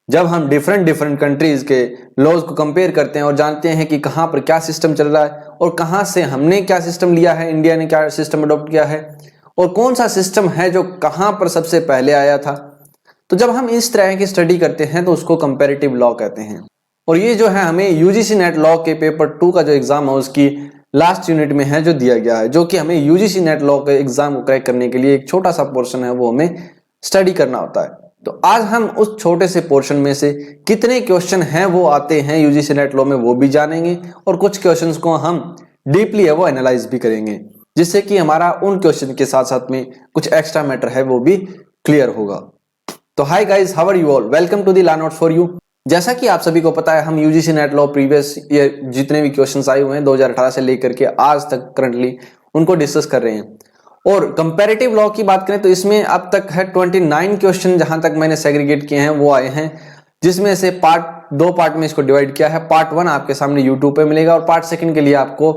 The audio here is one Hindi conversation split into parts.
जब हम डिफरेंट डिफरेंट कंट्रीज के लॉज को कंपेयर करते हैं और जानते हैं कि कहाँ पर क्या सिस्टम चल रहा है और कहाँ से हमने क्या सिस्टम लिया है, इंडिया ने क्या सिस्टम अडॉप्ट किया है और कौन सा सिस्टम है जो कहाँ पर सबसे पहले आया था, तो जब हम इस तरह की स्टडी करते हैं तो उसको कंपैरेटिव लॉ कहते हैं। और ये जो है हमें यूजीसी नेट लॉ के पेपर 2 का जो एग्जाम है उसकी लास्ट यूनिट में है जो दिया गया है, जो कि हमें यूजीसी नेट लॉ के एग्जाम को क्रैक करने के लिए एक छोटा सा पोर्शन है वो हमें स्टडी करना होता है। तो आज हम उस छोटे से पोर्शन में से कितने क्वेश्चन हैं वो आते हैं यूजीसी नेट लॉ में वो भी जानेंगे और कुछ क्वेश्चंस को हम डीपली है वो एनालाइज भी करेंगे, जिससे कि हमारा उन क्वेश्चन के साथ साथ में कुछ एक्स्ट्रा मैटर है वो भी क्लियर होगा। तो hi guys, how are you all, welcome to the learn notes for you. जैसा कि आप सभी को पता है हम UGC NET law previous year जितने भी क्वेश्चंस आए हुए हैं 2018 से लेकर के आज तक करंटली उनको डिस्कस कर रहे हैं। और कंपैरेटिव लॉ की बात करें तो इसमें अब तक है 29 क्वेश्चन जहां तक मैंने सेग्रीगेट किए हैं वो आए हैं, जिसमें से दो पार्ट में इसको डिवाइड किया है। पार्ट 1 आपके सामने यूट्यूब पे मिलेगा और पार्ट 2 के लिए आपको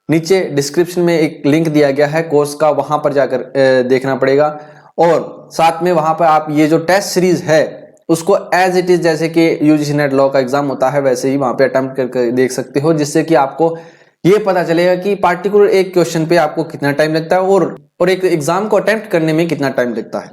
नीचे डिस्क्रिप्शन में एक लिंक दिया गया है कोर्स का, वहां पर जाकर देखना पड़ेगा। और साथ में वहां पर आप ये जो टेस्ट सीरीज है उसको एज इट इज जैसे कि यूजीसी नेट लॉ का एग्जाम होता है वैसे ही वहां पे अटेम्प्ट करके देख सकते हो, जिससे कि आपको ये पता चलेगा कि पार्टिकुलर एक क्वेश्चन पे आपको कितना टाइम लगता है और एक एग्जाम को अटेम्प्ट करने में कितना टाइम लगता है।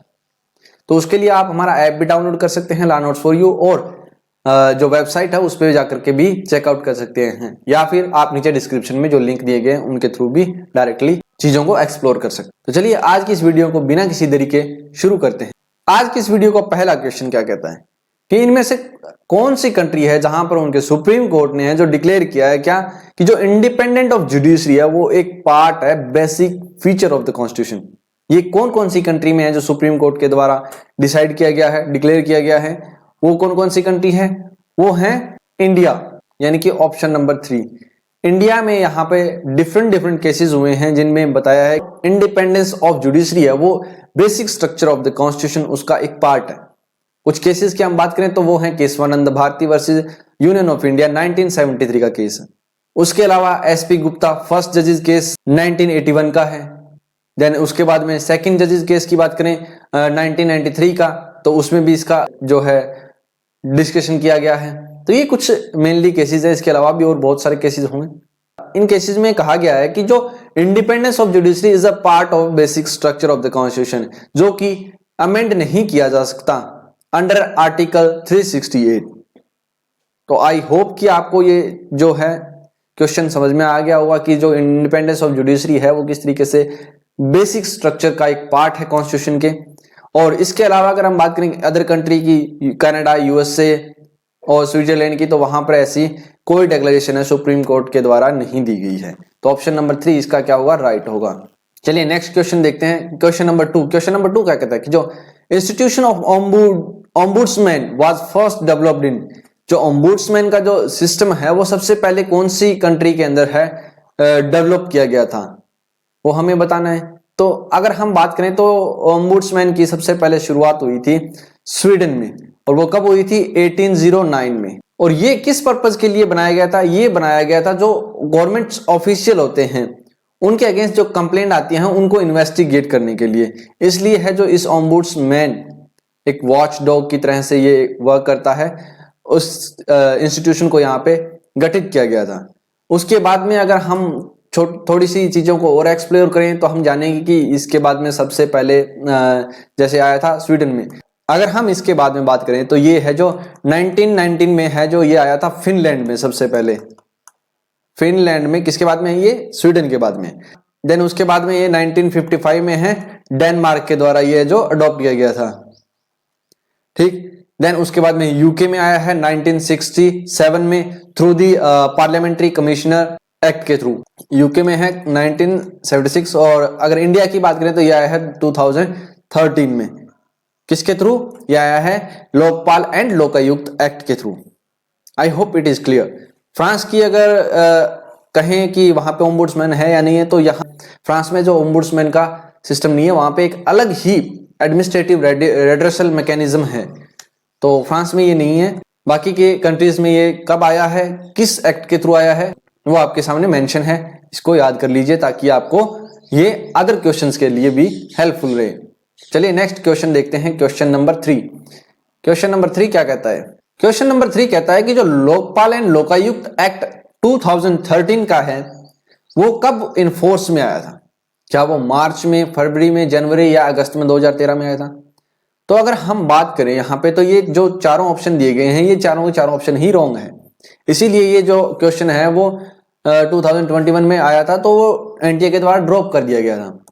तो उसके लिए आप हमारा ऐप भी डाउनलोड कर सकते हैं लर्न नोट्स फॉर यू, और जो वेबसाइट है उस पर जाकर के भी चेकआउट कर सकते हैं, या फिर आप नीचे डिस्क्रिप्शन में जो लिंक दिए गए हैं उनके थ्रू भी डायरेक्टली चीजों को एक्सप्लोर कर सकते हैं। तो चलिए आज की इस वीडियो को बिना किसी देरी के शुरू करते हैं। आज की इस वीडियो का पहला क्वेश्चन क्या कहता है कि इनमें से कौन सी कंट्री है जहां पर उनके सुप्रीम कोर्ट ने जो डिक्लेयर किया है क्या कि जो इंडिपेंडेंट ऑफ जुडिशरी है वो एक पार्ट है, basic feature of the constitution. ये कौन कौन सी कंट्री में है जो सुप्रीम कोर्ट के द्वारा डिसाइड किया गया है, डिक्लेयर किया गया है, वो कौन कौन सी कंट्री है? वो है इंडिया, यानी कि ऑप्शन नंबर 3 इंडिया में। यहाँ पे डिफरेंट केसेस हुए हैं जिनमें बताया है इंडिपेंडेंस ऑफ जुडिशरी है वो basic structure of the constitution उसका एक पार्ट है। कुछ केसेस की हम बात करें तो वो है Keshavananda Bharati versus Union of India 1973 का केस है। उसके अलावा एसपी गुप्ता फर्स्ट जजेस केस 1981 का है। देन उसके बाद में सेकंड जजेस केस की बात करें 1993 का, तो उसमें भी इसका जो है डिस्कशन किया गया है। तो ये कुछ मेनली केसेस है, इसके अलावा भी और बहुत सारे केसेस होंगे। इन केसेस में कहा गया है कि जो independence of judiciary is a part of basic structure of the constitution, जो कि अमेंड नहीं किया जा सकता अंडर आर्टिकल 368। तो आई होप कि आपको ये जो है क्वेश्चन समझ में आ गया होगा कि जो इंडिपेंडेंस ऑफ जुडिशरी है वो किस तरीके से बेसिक स्ट्रक्चर का एक पार्ट है कॉन्स्टिट्यूशन के। और इसके अलावा अगर हम बात करें अदर कंट्री की, कनाडा, यूएसए और स्विट्जरलैंड की, तो वहां पर ऐसी कोई डिक्लेरेशन है सुप्रीम कोर्ट के द्वारा नहीं दी गई है। तो ऑप्शन नंबर 3 इसका क्या होगा, राइट होगा। चलिए नेक्स्ट क्वेश्चन देखते हैं, क्वेश्चन नंबर 2। क्वेश्चन नंबर 2 क्या कहता है कि जो institution of ombudsman was first developed in, जो ओम्बुड्समैन का जो सिस्टम है वो सबसे पहले कौन सी कंट्री के अंदर है डेवलप किया गया था, वो हमें बताना है। तो अगर हम बात करें तो ओम्बुड्समैन की सबसे पहले शुरुआत हुई थी स्वीडन में, और वो कब हुई थी 1809 में। और ये किस पर्पज के लिए बनाया गया था? ये बनाया गया था जो गवर्नमेंट ऑफिशियल होते हैं उनके अगेंस्ट जो कंप्लेंट आती है उनको इन्वेस्टिगेट करने के लिए। इसलिए है जो इस ओम्बुड्समैन एक वॉच डॉग की तरह से ये वर्क करता है, उस इंस्टीट्यूशन को यहाँ पे गठित किया गया था। उसके बाद में अगर हम थोड़ी सी चीजों को और एक्सप्लोर करें तो हम जानेंगे कि इसके बाद में सबसे पहले जैसे आया था स्वीडन में। अगर हम इसके बाद में बात करें तो ये है जो 1919 में है जो ये आया था फिनलैंड में सबसे पहले। फिनलैंड में किसके बाद में है ये? स्वीडन के बाद में। देन उसके बाद में ये 1955 में है डेनमार्क के द्वारा ये जो अडॉप्ट किया गया था, ठीक। देन उसके बाद में यूके में आया है 1967 में through the parliamentary commissioner act के थ्रू, यूके में है 1976। और अगर इंडिया की बात करें तो यह आया है 2013 में, किसके थ्रू? यह आया है लोकपाल एंड लोकायुक्त एक्ट के through. I hope it is clear. France की अगर कहें कि वहां पे ओम्बुड्समैन है या नहीं है, तो यहाँ फ्रांस में जो ओम्बुड्समैन का सिस्टम नहीं है, वहां पे एक अलग ही एडमिनिस्ट्रेटिव रेड्रेसल मैकेनिज्म है, तो फ्रांस में ये नहीं है। बाकी के कंट्रीज में ये कब आया है, किस एक्ट के थ्रू आया है, वो आपके सामने मेंशन है, इसको याद कर लीजिए ताकि आपको ये अदर क्वेश्चंस के लिए भी हेल्पफुल रहे। चलिए नेक्स्ट क्वेश्चन देखते हैं, क्वेश्चन नंबर 3। क्वेश्चन नंबर 3 क्या कहता है क्वेश्चन नंबर 3 कहता है कि जो लोकपाल एंड लोकायुक्त एक्ट 2013 का है वो कब इनफोर्स में आया था? क्या वो मार्च में, फरवरी में, जनवरी या अगस्त में 2013 में आया था? तो अगर हम बात करें यहाँ पे तो ये जो चारों ऑप्शन दिए गए हैं ये चारों के चारों ऑप्शन ही रॉन्ग है। इसीलिए ये जो क्वेश्चन है वो 2021 में आया था तो वो एनटीए के द्वारा ड्रॉप कर दिया गया था।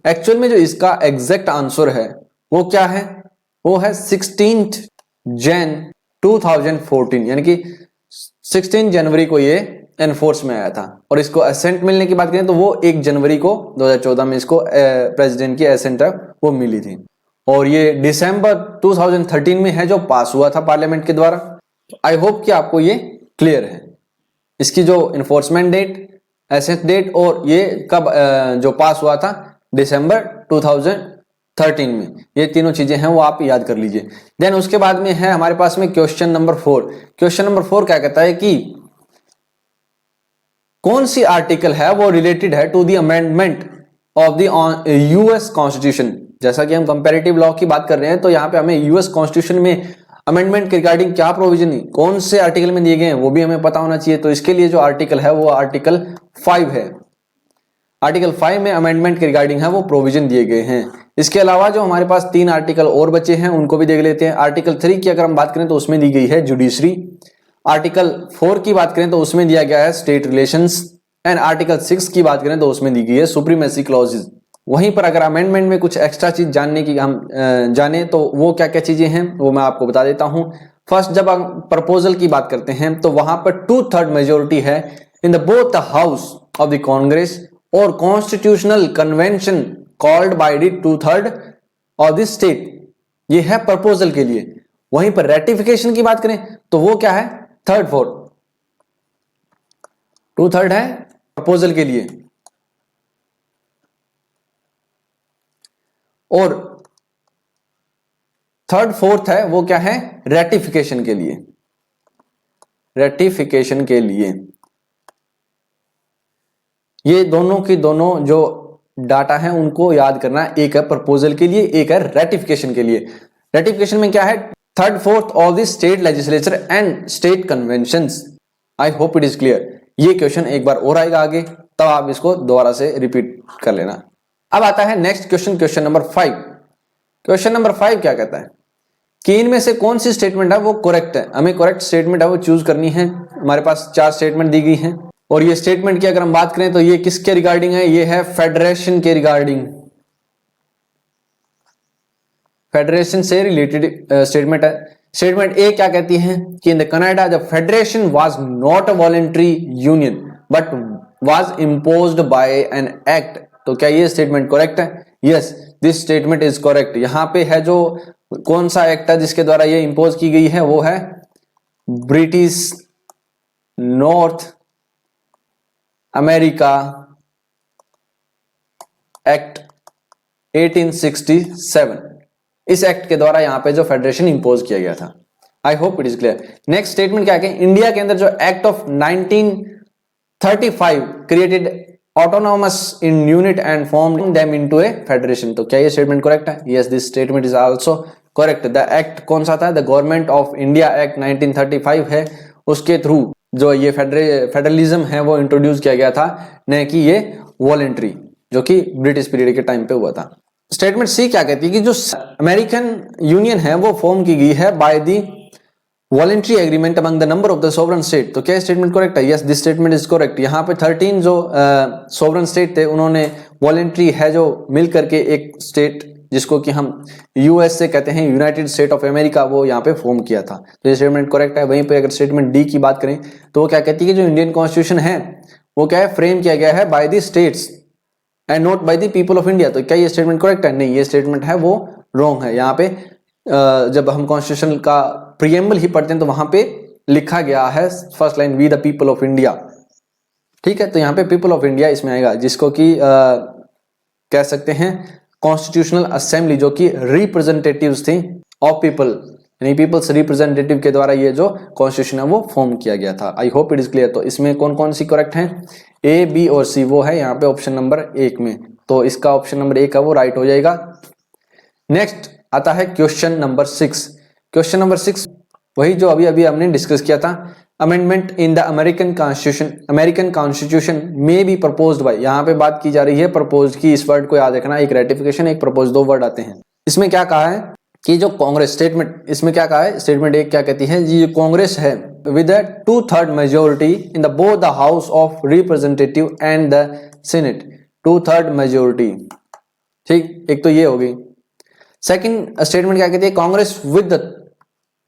एक्चुअल में जो इसका एग्जैक्ट आंसर है वो क्या है? वो है 16 जैन 2014, यानी कि 16 जनवरी को ये एनफोर्स में आया था। और इसको असेंट मिलने की बात करें तो वो 1 जनवरी को 2014 में इसको प्रेसिडेंट की असेंट वो मिली थी। और ये दिसंबर 2013 में है जो पास हुआ था पार्लियामेंट के द्वारा। आई होप कि आपको ये क्लियर है। इसकी जो इन्फोर्समेंट डेट, एसेंट डेट और ये कब जो पास हुआ था दिसंबर 2013 में, ये तीनों चीजें हैं वो आप याद कर लीजिए। देन उसके बाद में है हमारे पास में क्वेश्चन नंबर 4। क्वेश्चन नंबर 4 क्या कहता है कि कौन सी आर्टिकल है वो रिलेटेड है to the amendment of the US constitution. जैसा कि हम कंपैरेटिव लॉ की बात कर रहे हैं तो यहाँ पे हमें यूएस कॉन्स्टिट्यूशन में अमेंडमेंट के रिगार्डिंग क्या प्रोविजन है, कौन से आर्टिकल में दिए गए हैं वो भी हमें पता होना चाहिए। तो इसके लिए जो आर्टिकल है वो आर्टिकल 5 है। आर्टिकल 5 में अमेंडमेंट के रिगार्डिंग है वो प्रोविजन दिए गए हैं। इसके अलावा जो हमारे पास 3 आर्टिकल और बचे हैं उनको भी देख लेते हैं। आर्टिकल 3 की अगर हम बात करें तो उसमें दी गई है जुडिशरी। आर्टिकल 4 की बात करें तो उसमें दिया गया है स्टेट रिलेशंस। एंड आर्टिकल 6 की बात करें तो उसमें दी गई है सुप्रीमेसी क्लॉजेज। वहीं पर अगर अमेंडमेंट में कुछ एक्स्ट्रा चीज जानने की हम जाने तो वो क्या क्या चीजें हैं वो मैं आपको बता देता हूं। फर्स्ट, जब हम प्रपोजल की बात करते हैं तो वहां पर 2/3 मेजोरिटी है in the both the house of the Congress और constitutional convention called by the 2/3 of the state. ये है प्रपोजल के लिए। वहीं पर रेटिफिकेशन की बात करें तो वो क्या है? 3/4। 2/3 है प्रपोजल के लिए और 3/4 है वो क्या है? रेटिफिकेशन के लिए। रेटिफिकेशन के लिए ये दोनों की दोनों जो डाटा है उनको याद करना। एक है प्रपोजल के लिए, एक है रेटिफिकेशन के लिए। रेटिफिकेशन में क्या है? 3/4 of the state legislature and state conventions. I hope it is clear. ये क्वेश्चन एक बार और आएगा आगे, तब आप इसको दोबारा से रिपीट कर लेना। अब आता है next question, question number 5। Question number 5 क्या कहता है कि इनमें से कौन सी स्टेटमेंट है वो करेक्ट है। हमें करेक्ट स्टेटमेंट है वो चूज करनी है। हमारे पास 4 स्टेटमेंट दी गई हैं और ये स्टेटमेंट की अगर हम बात करें तो ये किसके रिगार्डिंग है? ये है फेडरेशन के रिगार्डिंग। फेडरेशन से रिलेटेड स्टेटमेंट है। स्टेटमेंट ए क्या कहती है कि in the Canada the federation was not a voluntary union but was imposed by an act. तो क्या ये स्टेटमेंट करेक्ट है? Yes, this statement is correct. यहां पे है जो कौन सा एक्ट है जिसके द्वारा ये इंपोज की गई है वो है ब्रिटिश नॉर्थ अमेरिका एक्ट 1867। इस एक्ट के द्वारा यहां पे जो फेडरेशन इंपोज किया गया था। I hope it is clear. Next statement क्या है? इंडिया के अंदर जो act of 1935 created autonomous in unit and form them into A federation. तो क्या ये स्टेटमेंट करेक्ट है? Yes, this statement is also correct. The act कौन सा था? The government of India act 1935 है। उसके थ्रू जो ये फेडरलिज्म है वो इंट्रोड्यूस किया गया था, न कि ये वॉलेंट्री, जो कि ब्रिटिश पीरियड के टाइम पे हुआ था। स्टेटमेंट सी क्या कहती है कि जो अमेरिकन यूनियन है वो फॉर्म की गई है by the voluntary agreement among the number of the sovereign state. तो क्या स्टेटमेंट करेक्ट है? Yes, this statement is correct. यहाँ पे 13 जो सोवरेन स्टेट थे उन्होंने वॉलेंट्री है जो मिल करके एक स्टेट जिसको कि हम यूएस से कहते हैं यूनाइटेड स्टेट ऑफ अमेरिका, वो यहाँ पे फॉर्म किया था। तो ये स्टेटमेंट करेक्ट है। वहीं पे अगर स्टेटमेंट डी की बात करें तो वो क्या कहती है कि जो इंडियन कॉन्स्टिट्यूशन है वो क्या है? फ्रेम किया गया है by the states and not by the people of India. तो क्या ये स्टेटमेंट करेक्ट है? नहीं, ये स्टेटमेंट है वो रॉन्ग है। यहाँ पे जब हम कॉन्स्टिट्यूशन का प्रीएम्बल ही पढ़ते हैं तो वहां पे लिखा गया है first line we the people of India. ठीक है, तो यहाँ पे पीपल ऑफ इंडिया इसमें आएगा, जिसको कि कह सकते हैं कॉन्स्टिट्यूशनल असेंबली, जो कि रिप्रेजेंटेटिव्स थी ऑफ पीपल, यानी पीपल्स रिप्रेजेंटेटिव के द्वारा ये जो कॉन्स्टिट्यूशन है वो फॉर्म किया गया था। I hope it is clear. तो इसमें कौन कौन सी करेक्ट है? ए, बी और सी वो है यहाँ पे ऑप्शन नंबर 1 में। तो इसका ऑप्शन नंबर 1 है वो राइट हो जाएगा। नेक्स्ट आता है क्वेश्चन नंबर 6। क्वेश्चन नंबर 6 वही जो अभी अभी हमने डिस्कस किया था। Amendment in the American constitution में बी प्रपोज्ड बाय, यहाँ पे बात की जा रही है प्रपोज की। इस वर्ड को याद रखना, एक रेटिफिकेशन एक प्रपोज, दो वर्ड आते हैं। इसमें क्या कहा है कि जो कांग्रेस स्टेटमेंट, इसमें क्या कहा है, स्टेटमेंट एक क्या कहती है, ये कांग्रेस है with a 2/3 majority in the both the house of representative and the senate, 2/3 majority. ठीक, एक तो ये हो गई। सेकंड स्टेटमेंट क्या कहती है, Congress with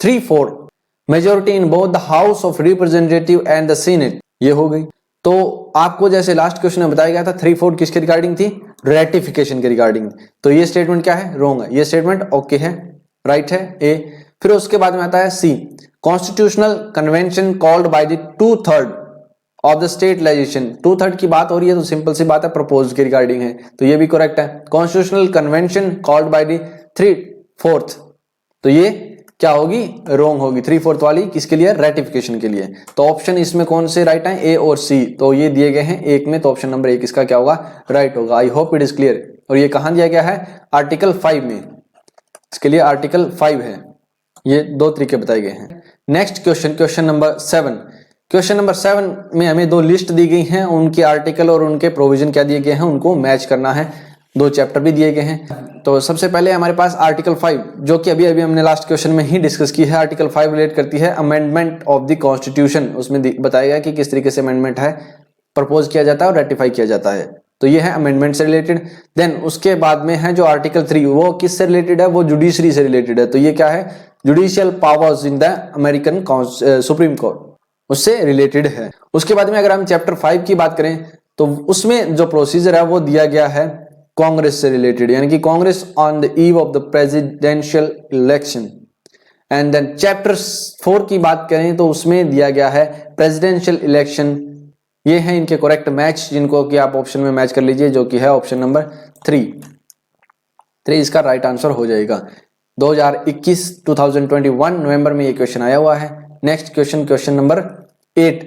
3/4 majority in both the house of representative and the senate, ये हो गई। तो आपको जैसे लास्ट क्वेश्चन में बताया गया था 3/4 किसके रिगार्डिंग थी, रेटिफिकेशन के रिगार्डिंग। तो ये स्टेटमेंट क्या है, रॉन्ग है, ये स्टेटमेंट ओके है, राइट है, ए। फिर उसके बाद में आता है C, constitutional convention called by the 2/3 of the state legislation. 2/3 की बात हो रही है तो सिंपल सी बात है, प्रपोज के रिगार्डिंग है, तो ये भी करेक्ट है। Constitutional convention called by the 3/4, तो ये क्या होगी, रॉन्ग होगी। 3/4 वाली किसके लिए, रेटिफिकेशन के लिए। तो ऑप्शन इसमें कौन से राइट है, ए और सी। तो ये दिए गए हैं एक में, तो ऑप्शन नंबर 1 इसका क्या होगा, राइट होगा। I hope it is clear. और ये कहां दिया गया है, आर्टिकल 5 में, इसके लिए आर्टिकल 5 है। ये दो तरीके बताए गए हैं। Next question, question number 7। Question number 7 में हमें दो लिस्ट दी गई हैं, उनके आर्टिकल और उनके प्रोविजन क्या दिए गए हैं, उनको मैच करना है। दो चैप्टर भी दिए गए हैं। तो सबसे पहले हमारे पास आर्टिकल 5, जो कि अभी अभी हमने लास्ट क्वेश्चन में ही डिस्कस की है। आर्टिकल 5 रिलेट करती है अमेंडमेंट ऑफ द कॉन्स्टिट्यूशन। उसमें बताया गया कि किस तरीके से अमेंडमेंट है, प्रपोज किया जाता है और रेटिफाई किया जाता है। तो ये है अमेंडमेंट से रिलेटेड। देन उसके बाद में है जो आर्टिकल 3, वो किससे रिलेटेड है, वो जुडिशरी से रिलेटेड है। तो ये क्या है, judicial powers in the American supreme court, उससे रिलेटेड है। उसके बाद में अगर हम चैप्टर 5 की बात करें तो उसमें जो प्रोसीजर है वो दिया गया है कांग्रेस से रिलेटेड, यानी कि Congress on the eve of the presidential election. And then chapter 4 की बात करें तो उसमें दिया गया है प्रेसिडेंशियल इलेक्शन। ये है इनके करेक्ट मैच, जिनको कि आप ऑप्शन में मैच कर लीजिए, जो कि है ऑप्शन नंबर 3 इसका राइट आंसर हो जाएगा। 2021 नवंबर में ये क्वेश्चन आया हुआ है। Next question, question number 8।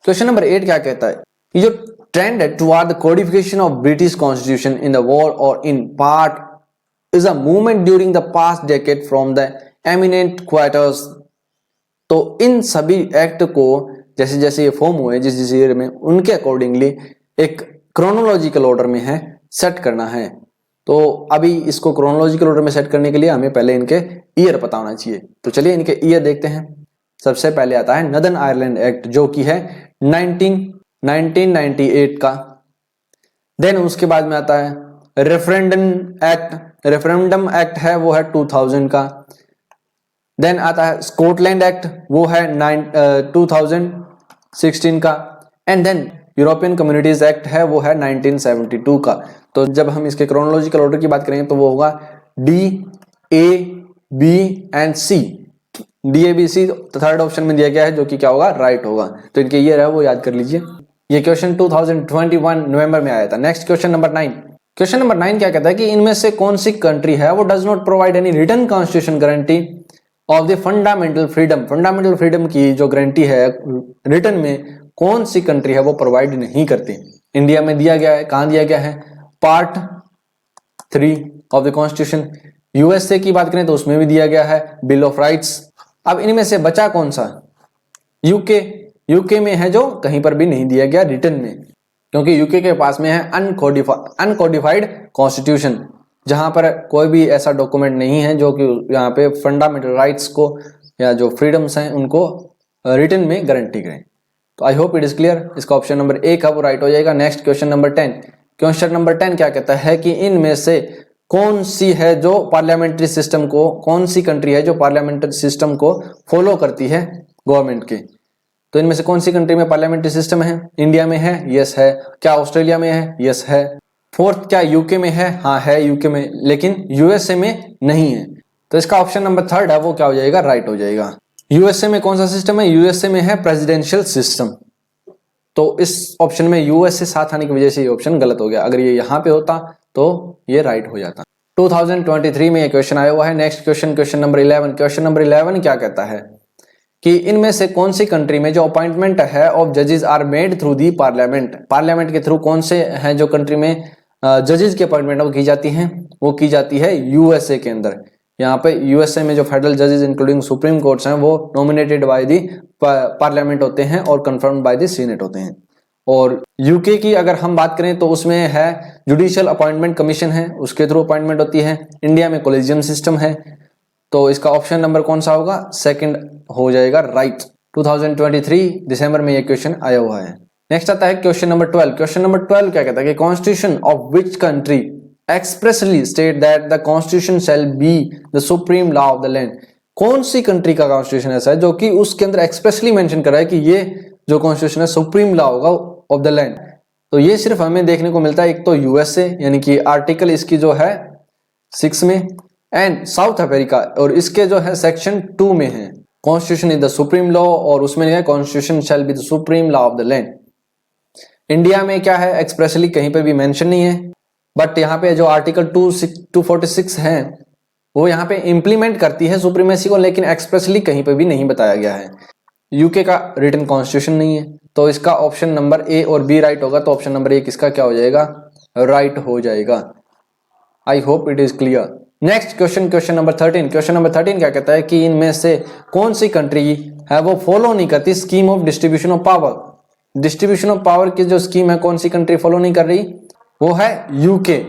Question number 8 क्या कहता है, ये जो ट्रेंड है toward the codification of British constitution in the whole और in part is a movement during the past decade from the eminent quarters. तो इन सभी एक्ट को जैसे जैसे ये फॉर्म हुए जिस जिस ईयर में, उनके अकॉर्डिंगली एक क्रोनोलॉजिकल ऑर्डर में है सेट करना है। तो अभी इसको क्रोनोलॉजिकल ऑर्डर में सेट करने के लिए हमें पहले इनके ईयर पता होना चाहिए। तो चलिए इनके ईयर देखते हैं। सबसे पहले आता है नदर्न आयरलैंड एक्ट, जो कि है 1998 का। देन उसके बाद में आता है रेफरेंडम एक्ट है वो है 2000 का। देन आता है स्कॉटलैंड एक्ट, वो है 2016 का। And then European Communities Act है वो है 1972 का। तो जब हम इसके क्रोनोलॉजिकल ऑर्डर की बात करेंगे तो वो होगा D, A, B and C. D, A, B, C third option में दिया गया है, जो कि क्या होगा, राइट होगा। तो इनके ईयर है वो याद कर लीजिए। ये क्वेश्चन 2021 नवंबर में आया था। Next question number 9। Question number 9 क्या कहता है कि इनमें से कौन सी कंट्री है वो does not provide any written constitution guarantee of the fundamental freedom. Fundamental freedom की जो गारंटी है रिटन में, कौन सी कंट्री है वो प्रोवाइड नहीं करती। इंडिया में दिया गया है, कहां दिया गया है, part 3 of the constitution. USA की बात करें तो उसमें भी दिया गया है बिल ऑफ राइट्स। अब इनमें से बचा कौन सा, यूके में है, जो कहीं पर भी नहीं दिया गया रिटन में, क्योंकि यूके के पास में है अनकोडिफाइड कॉन्स्टिट्यूशन, जहां पर कोई भी ऐसा डॉक्यूमेंट नहीं है जो कि यहाँ पे फंडामेंटल राइट्स को या जो फ्रीडम्स हैं उनको रिटन में गारंटी करें। तो I hope it is clear. इसका ऑप्शन नंबर 1 है वो राइट हो जाएगा। Next question number 10। Question number 10 क्या कहता है कि इनमें से कौन सी है जो पार्लियामेंट्री सिस्टम को, कौन सी कंट्री है जो पार्लियामेंट्री सिस्टम को फॉलो करती है गवर्नमेंट के। तो इनमें से कौन सी कंट्री में पार्लियामेंट्री सिस्टम है, इंडिया में है, यस है। क्या ऑस्ट्रेलिया में है, यस है। फोर्थ क्या यूके में है, हाँ है यूके में, लेकिन यूएसए में नहीं है। तो इसका ऑप्शन नंबर 3 है वो क्या हो जाएगा, राइट हो जाएगा। यूएसए में कौन सा सिस्टम है, यूएसए में है प्रेसिडेंशियल सिस्टम। तो इस ऑप्शन में यूएसए साथ आने की वजह से ये ऑप्शन गलत हो गया। अगर ये यहाँ पे होता तो ये राइट हो जाता। 2023 में ये क्वेश्चन आया हुआ है। Next question, question number 11। Question number 11 क्या कहता है कि इनमें से कौन सी कंट्री में जो अपॉइंटमेंट है ऑफ जजेस are made through the parliament. Parliament के थ्रू कौन से हैं जो कंट्री में जजेस की अपॉइंटमेंट वो की जाती हैं, वो की जाती है यूएसए के अंदर। यहाँ पे यूएसए में जो फेडरल जजेस इंक्लूडिंग सुप्रीम कोर्ट्स हैं वो नॉमिनेटेड बाय दी पार्लियामेंट होते हैं और कंफर्म्ड बाय द सीनेट होते हैं। और यूके की अगर हम बात करें तो उसमें है जुडिशियल अपॉइंटमेंट कमीशन है, उसके थ्रू अपॉइंटमेंट होती है। इंडिया में कोलेजियम सिस्टम है, तो इसका ऑप्शन नंबर कौन सा होगा? सेकंड हो जाएगा राइट। 2023 दिसंबर में ये क्वेश्चन आया हुआ है। नेक्स्ट आता है क्वेश्चन नंबर 12। क्वेश्चन नंबर 12 क्या कहता है कि constitution of which country expressly state that the constitution shall be the supreme law of the land. कौन सी कंट्री का कॉन्स्टिट्यूशन ऐसा है जो कि उसके अंदर एक्सप्रेसली मेंशन कर रहा है कि ये जो कॉन्स्टिट्यूशन है सुप्रीम लॉ होगा ऑफ द लैंड? तो ये सिर्फ हमें देखने को मिलता है एक तो यूएसए यानी कि आर्टिकल इसकी जो है 6 में, एंड साउथ अमेरिका और इसके जो है सेक्शन 2 में है constitution is the supreme law, और उसमें है constitution shall be the supreme law of the land. India में क्या है? एक्सप्रेसली कहीं पे भी मेंशन नहीं है, बट यहाँ पे जो आर्टिकल 246 है वो यहाँ पे इंप्लीमेंट करती है सुप्रीमेसी को, लेकिन एक्सप्रेसली कहीं पे भी नहीं बताया गया है। यूके का रिटन कॉन्स्टिट्यूशन नहीं है, तो इसका ऑप्शन नंबर ए और बी राइट होगा, तो ऑप्शन नंबर 1 इसका क्या हो जाएगा? राइट हो जाएगा। I hope it is clear. Next question, question number 13। Question number 13 क्या कहता है कि इनमें से कौन सी कंट्री है वो फॉलो नहीं करती scheme of distribution of power. Distribution of power की जो स्कीम है कौन सी कंट्री फॉलो नहीं कर रही? वो है यूके।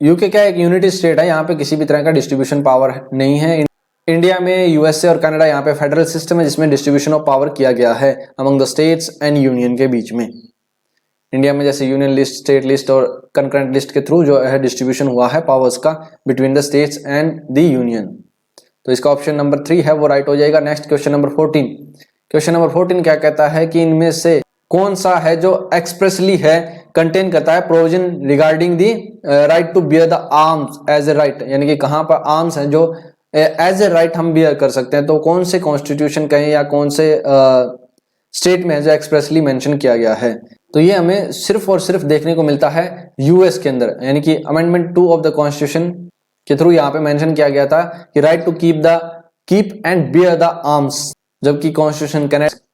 यूके क्या एक यूनिटी स्टेट है, यहाँ पे किसी भी तरह का डिस्ट्रीब्यूशन पावर नहीं है। इंडिया में यूएसए और कनाडा यहाँ पे फेडरल सिस्टम है जिसमें डिस्ट्रीब्यूशन ऑफ पावर किया गया है among the states and union के बीच में। इंडिया में जैसे यूनियन लिस्ट, स्टेट लिस्ट और कंकरेंट लिस्ट के थ्रू जो है डिस्ट्रीब्यूशन हुआ है पावर्स का between the states and the union. तो इसका ऑप्शन नंबर 3 है वो राइट हो जाएगा। Next question number 14। Question number 14 क्या कहता है कि इनमें से कौन सा है जो एक्सप्रेसली है कंटेन करता है provision regarding the right to bear the arms as a right, यानी कि कहां पर आर्म्स हैं जो एज ए राइट हम बियर कर सकते हैं। तो कौन से कॉन्स्टिट्यूशन कहें या कौन से स्टेट में है जो एक्सप्रेसली मेंशन किया गया है? तो ये हमें सिर्फ और सिर्फ देखने को मिलता है यूएस के अंदर, यानी कि अमेंडमेंट 2 ऑफ द कॉन्स्टिट्यूशन के थ्रू यहाँ पे मेंशन किया गया था कि right to keep and bear the arms, जबकि कॉन्स्टिट्यूशन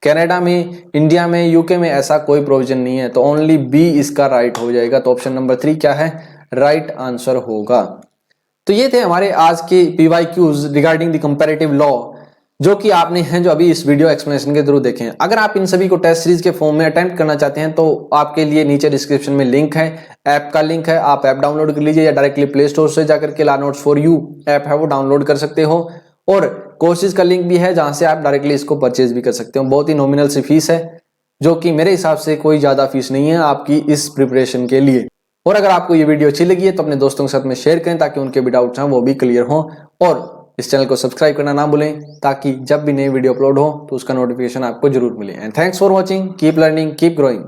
कनाडा में, इंडिया में, यूके में ऐसा कोई प्रोविजन नहीं है। तो ओनली बी इसका राइट हो जाएगा। तो ऑप्शन नंबर 3 क्या है? राइट आंसर होगा। तो ये थे हमारे आज के PYQs regarding the comparative law जो कि आपने हैं जो अभी इस वीडियो एक्सप्लेनेशन के थ्रू देखे हैं। अगर आप इन सभी को टेस्ट सीरीज के फॉर्म में अटेम्प्ट करना चाहते हैं तो आपके लिए नीचे डिस्क्रिप्शन में लिंक है, ऐप का लिंक है, आप ऐप डाउनलोड कर लीजिए या डायरेक्टली प्ले स्टोर से जाकर के लर्नोट्स फॉर यू ऐप है वो डाउनलोड कर सकते हो, और कोर्सेज का लिंक भी है जहां से आप डायरेक्टली इसको परचेज भी कर सकते हो। बहुत ही नॉमिनल सी फीस है जो कि मेरे हिसाब से कोई ज्यादा फीस नहीं है आपकी इस प्रिपरेशन के लिए। और अगर आपको ये वीडियो अच्छी लगी है तो अपने दोस्तों के साथ में शेयर करें ताकि उनके भी डाउट्स हैं वो भी क्लियर हो, और इस चैनल को सब्सक्राइब करना ना भूलें ताकि जब भी नई वीडियो अपलोड हो तो उसका नोटिफिकेशन आपको जरूर मिले। And thanks for watching, keep learning, keep growing.